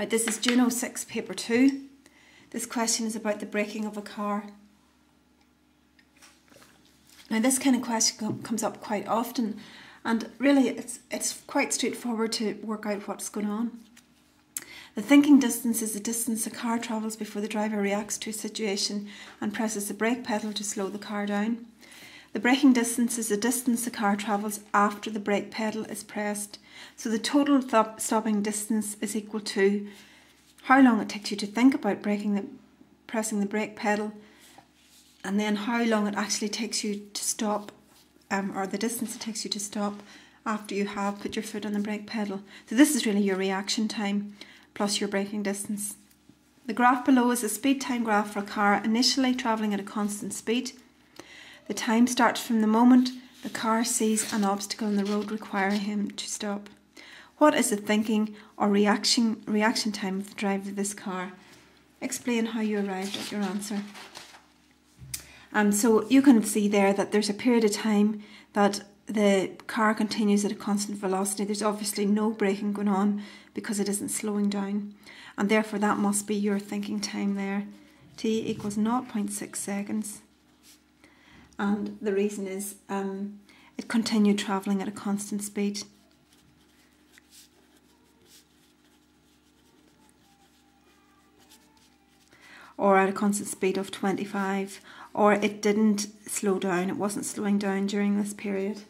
Right, this is June 06, paper 2. This question is about the braking of a car. Now this kind of question comes up quite often, and really it's quite straightforward to work out what's going on. The thinking distance is the distance a car travels before the driver reacts to a situation and presses the brake pedal to slow the car down. The braking distance is the distance the car travels after the brake pedal is pressed. So the total stopping distance is equal to how long it takes you to think about pressing the brake pedal, and then how long it actually takes you to stop, or the distance it takes you to stop after you have put your foot on the brake pedal. So this is really your reaction time plus your braking distance. The graph below is a speed time graph for a car initially travelling at a constant speed. The time starts from the moment the car sees an obstacle on the road requiring him to stop. What is the thinking or reaction time of the driver of this car? Explain how you arrived at your answer. So you can see there that there's a period of time that the car continues at a constant velocity. There's obviously no braking going on because it isn't slowing down, and therefore that must be your thinking time there. T equals 0.6 seconds. And the reason is it continued travelling at a constant speed. Or at a constant speed of 25. Or it didn't slow down, it wasn't slowing down during this period.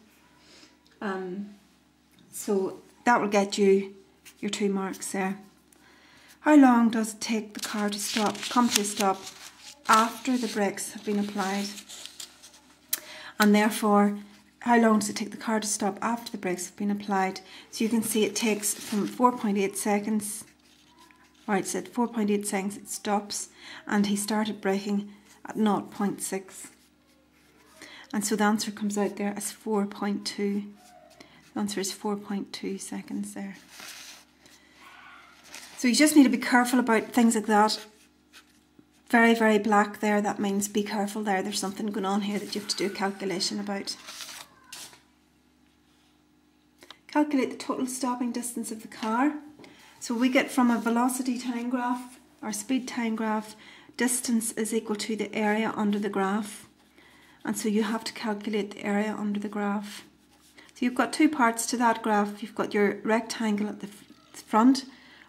So that will get you your 2 marks there. How long does it take the car to come to a stop after the brakes have been applied? And therefore, how long does it take the car to stop after the brakes have been applied? So you can see it takes from 4.8 seconds, right, so at 4.8 seconds it stops, and he started braking at 0.6. And so the answer comes out there as 4.2. The answer is 4.2 seconds there. So you just need to be careful about things like that. Very, very black there, that means be careful there. There's something going on here that you have to do a calculation about. Calculate the total stopping distance of the car. So we get from a velocity time graph, or speed time graph, distance is equal to the area under the graph. And so you have to calculate the area under the graph. So you've got 2 parts to that graph. You've got your rectangle at the front,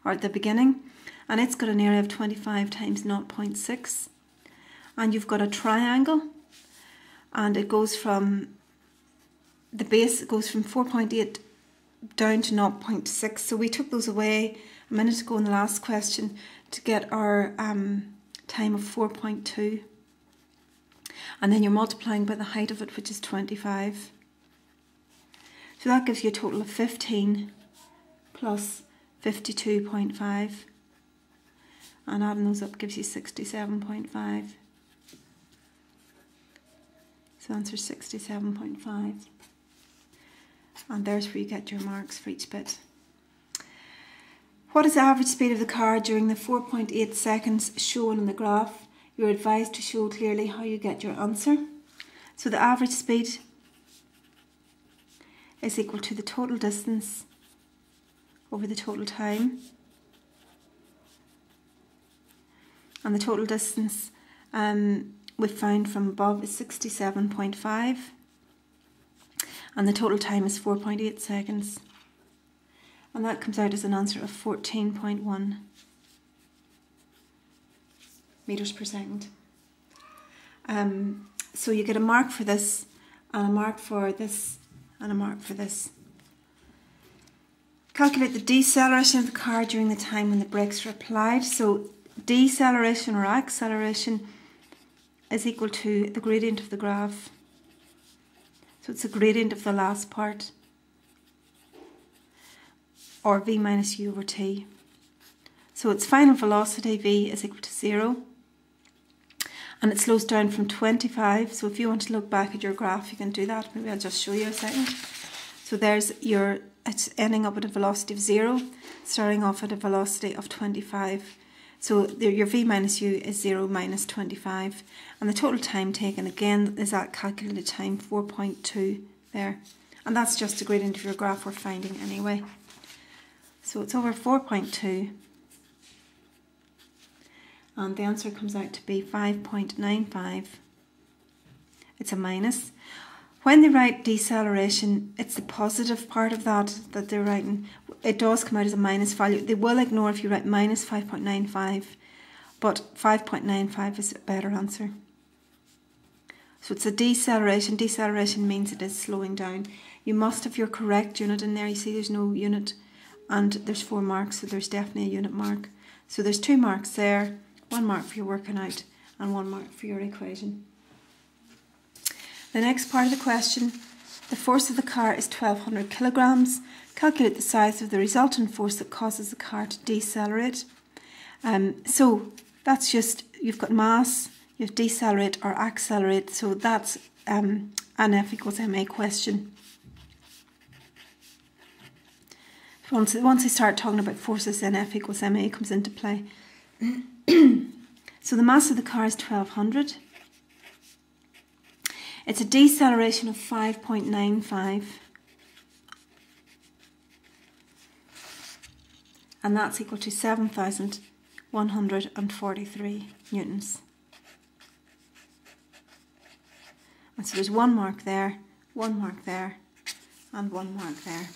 or at the beginning, and it's got an area of 25 times 0.6. And you've got a triangle, and it goes from the base, it goes from 4.8 down to 0.6. So we took those away a minute ago in the last question to get our time of 4.2. And then you're multiplying by the height of it, which is 25. So that gives you a total of 15 plus 52.5. And adding those up gives you 67.5. So the answer is 67.5. And there's where you get your marks for each bit. What is the average speed of the car during the 4.8 seconds shown in the graph? You're advised to show clearly how you get your answer. So the average speed is equal to the total distance over the total time. And the total distance we've found from above is 67.5. And the total time is 4.8 seconds. And that comes out as an answer of 14.1 meters per second. So you get a mark for this, and a mark for this, and a mark for this. Calculate the deceleration of the car during the time when the brakes are applied. So deceleration or acceleration is equal to the gradient of the graph. So it's the gradient of the last part, or v minus u over t. So its final velocity, v, is equal to 0. And it slows down from 25. So if you want to look back at your graph, you can do that. Maybe I'll just show you a second. So there's it's ending up at a velocity of 0, starting off at a velocity of 25. So your v minus u is 0 minus 25. And the total time taken, again, is that calculated time, 4.2 there. And that's just the gradient of your graph we're finding anyway. So it's over 4.2 and the answer comes out to be 5.95. It's a minus. When they write deceleration, it's the positive part of that they're writing. It does come out as a minus value. They will ignore if you write minus 5.95, but 5.95 is a better answer. So it's a deceleration. Deceleration means it is slowing down. You must have your correct unit in there. You see there's no unit and there's 4 marks, so there's definitely a unit mark. So there's 2 marks there, 1 mark for your working out and 1 mark for your equation. The next part of the question, the force of the car is 1200 kilograms. Calculate the size of the resultant force that causes the car to decelerate. So that's just, you've got mass, you have decelerate or accelerate, so that's an F equals ma question. Once I start talking about forces, then F equals ma comes into play. So the mass of the car is 1200. It's a deceleration of 5.95. And that's equal to 7,143 newtons. And so there's 1 mark there, 1 mark there, and 1 mark there.